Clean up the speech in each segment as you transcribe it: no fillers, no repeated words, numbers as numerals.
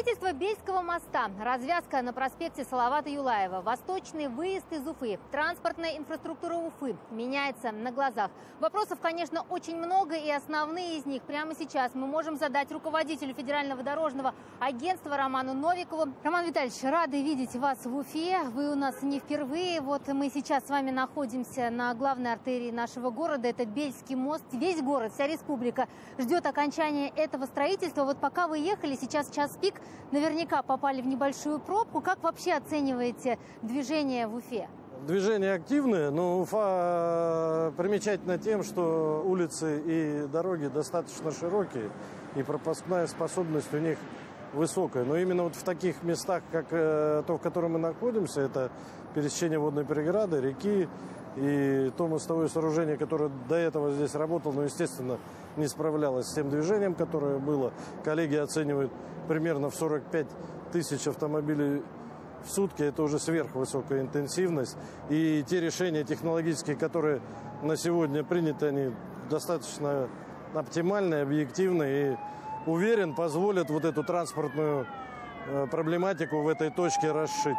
Строительство Бельского моста, развязка на проспекте Салавата Юлаева, восточный выезд из Уфы, транспортная инфраструктура Уфы меняется на глазах. Вопросов, конечно, очень много, и основные из них прямо сейчас мы можем задать руководителю Федерального дорожного агентства Роману Новикову. Роман Витальевич, рады видеть вас в Уфе. Вы у нас не впервые. Вот мы сейчас с вами находимся на главной артерии нашего города. Это Бельский мост. Весь город, вся республика ждет окончания этого строительства. Вот пока вы ехали, сейчас час пик, наверняка попали в небольшую пробку. Как вообще оцениваете движение в Уфе? Движение активное, но Уфа примечательна тем, что улицы и дороги достаточно широкие, и пропускная способность у них высокая. Но именно вот в таких местах, как то, в котором мы находимся, это пересечение водной преграды, реки и то мостовое сооружение, которое до этого здесь работало, но, естественно, не справлялось с тем движением, которое было. Коллеги оценивают примерно в 45 тысяч автомобилей в сутки. Это уже сверхвысокая интенсивность. И те решения технологические, которые на сегодня приняты, они достаточно оптимальные, объективные и, уверен, позволят вот эту транспортную проблематику в этой точке расшить.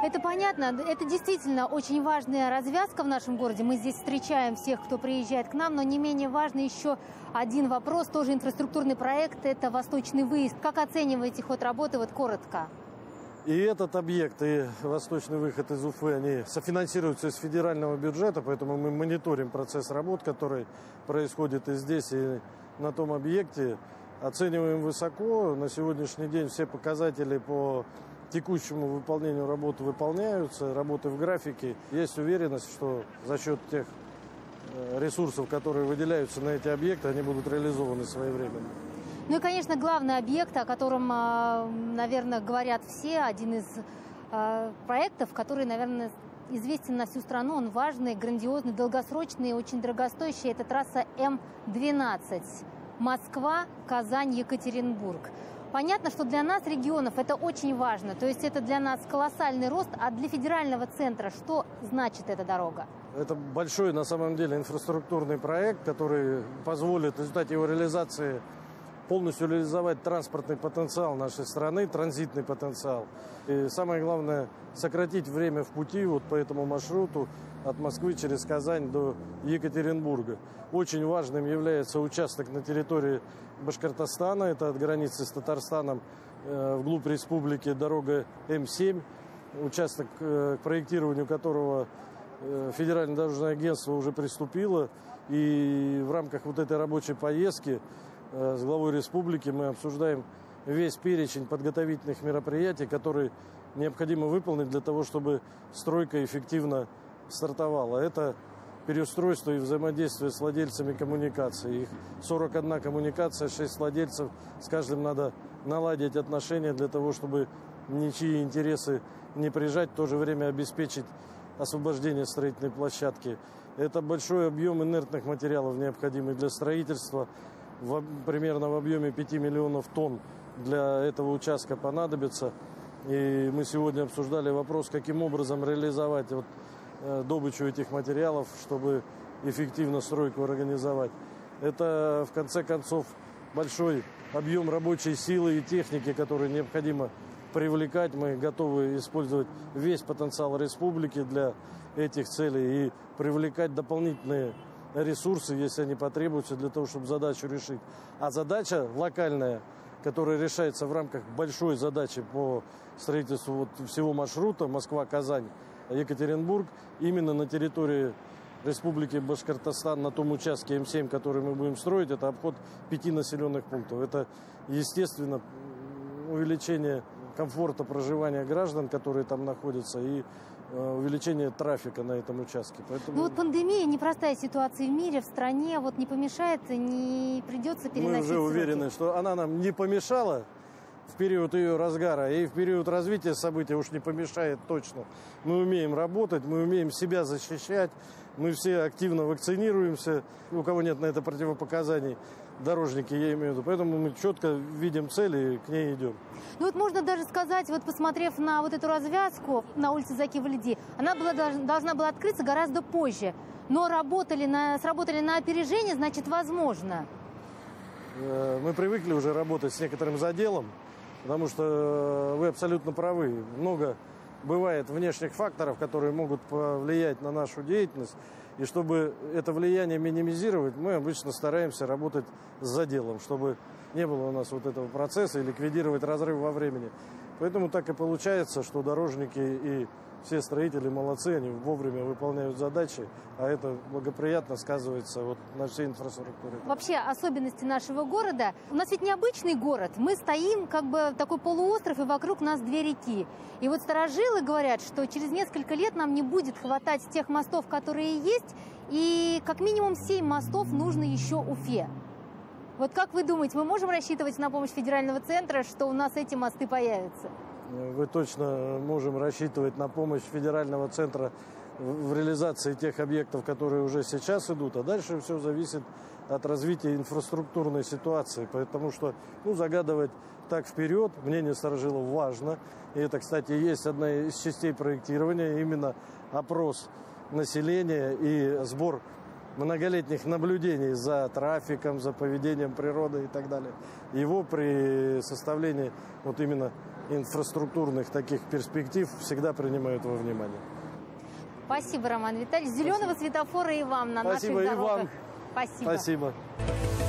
Это понятно. Это действительно очень важная развязка в нашем городе. Мы здесь встречаем всех, кто приезжает к нам, но не менее важный еще один вопрос, тоже инфраструктурный проект, это восточный выезд. Как оцениваете ход работы, вот коротко? И этот объект, и восточный выход из Уфы, они софинансируются из федерального бюджета, поэтому мы мониторим процесс работ, который происходит и здесь, и на том объекте. Оцениваем высоко. На сегодняшний день все показатели по текущему выполнению работы выполняются, работы в графике. Есть уверенность, что за счет тех ресурсов, которые выделяются на эти объекты, они будут реализованы своевременно. Ну и, конечно, главный объект, о котором, наверное, говорят все, один из проектов, который, наверное, известен на всю страну, он важный, грандиозный, долгосрочный и очень дорогостоящий. Это трасса М-12. Москва, Казань, Екатеринбург. Понятно, что для нас, регионов, это очень важно. То есть это для нас колоссальный рост. А для федерального центра что значит эта дорога? Это большой, на самом деле, инфраструктурный проект, который позволит в результате его реализации полностью реализовать транспортный потенциал нашей страны, транзитный потенциал. И самое главное, сократить время в пути вот по этому маршруту от Москвы через Казань до Екатеринбурга. Очень важным является участок на территории Башкортостана, это от границы с Татарстаном вглубь республики дорога М7, участок, к проектированию которого Федеральное дорожное агентство уже приступило. И в рамках вот этой рабочей поездки с главой республики мы обсуждаем весь перечень подготовительных мероприятий, которые необходимо выполнить для того, чтобы стройка эффективно стартовала. Это переустройство и взаимодействие с владельцами коммуникаций. Их 41 коммуникация, 6 владельцев. С каждым надо наладить отношения для того, чтобы ничьи интересы не прижать, в то же время обеспечить освобождение строительной площадки. Это большой объем инертных материалов, необходимый для строительства. Примерно в объеме 5 миллионов тонн для этого участка понадобится. И мы сегодня обсуждали вопрос, каким образом реализовать добычу этих материалов, чтобы эффективно стройку организовать. Это, в конце концов, большой объем рабочей силы и техники, который необходимо привлекать. Мы готовы использовать весь потенциал республики для этих целей и привлекать дополнительные ресурсы, если они потребуются, для того, чтобы задачу решить. А задача локальная, которая решается в рамках большой задачи по строительству всего маршрута Москва-Казань, Екатеринбург, именно на территории Республики Башкортостан, на том участке М7, который мы будем строить, это обход 5 населенных пунктов. Это, естественно, увеличение комфорта проживания граждан, которые там находятся, и увеличение трафика на этом участке. Поэтому... Ну вот пандемия, непростая ситуация в мире, в стране, вот не помешает, не придется переносить. Мы уже уверены, что она нам не помешала в период ее разгара, и в период развития событий уж не помешает точно. Мы умеем работать, мы умеем себя защищать, мы все активно вакцинируемся, у кого нет на это противопоказаний, дорожники, я имею в виду. Поэтому мы четко видим цель и к ней идем. Ну вот можно даже сказать, вот посмотрев на вот эту развязку на улице Заки-Валиди, она должна была открыться гораздо позже. Но сработали на опережение, значит, возможно. Мы привыкли уже работать с некоторым заделом. Потому что вы абсолютно правы. Много бывает внешних факторов, которые могут повлиять на нашу деятельность. И чтобы это влияние минимизировать, мы обычно стараемся работать с заделом, чтобы не было у нас вот этого процесса и ликвидировать разрыв во времени. Поэтому так и получается, что дорожники и все строители молодцы, они вовремя выполняют задачи, а это благоприятно сказывается вот на всей инфраструктуре. Вообще особенности нашего города. У нас ведь необычный город. Мы стоим как бы такой полуостров, и вокруг нас две реки. И вот старожилы говорят, что через несколько лет нам не будет хватать тех мостов, которые есть, и как минимум 7 мостов нужно еще Уфе. Вот как вы думаете, мы можем рассчитывать на помощь федерального центра, что у нас эти мосты появятся? Вы точно можем рассчитывать на помощь федерального центра в реализации тех объектов, которые уже сейчас идут, а дальше все зависит от развития инфраструктурной ситуации, потому что загадывать так вперед, мнение старожилов важно, и это, кстати, есть одна из частей проектирования, именно опрос населения и сбор многолетних наблюдений за трафиком, за поведением природы и так далее. Его при составлении вот именно инфраструктурных таких перспектив всегда принимают во внимание. Спасибо, Роман Витальевич. Зеленого светофора и вам на наших дорогах. Спасибо и вам. Спасибо. Спасибо.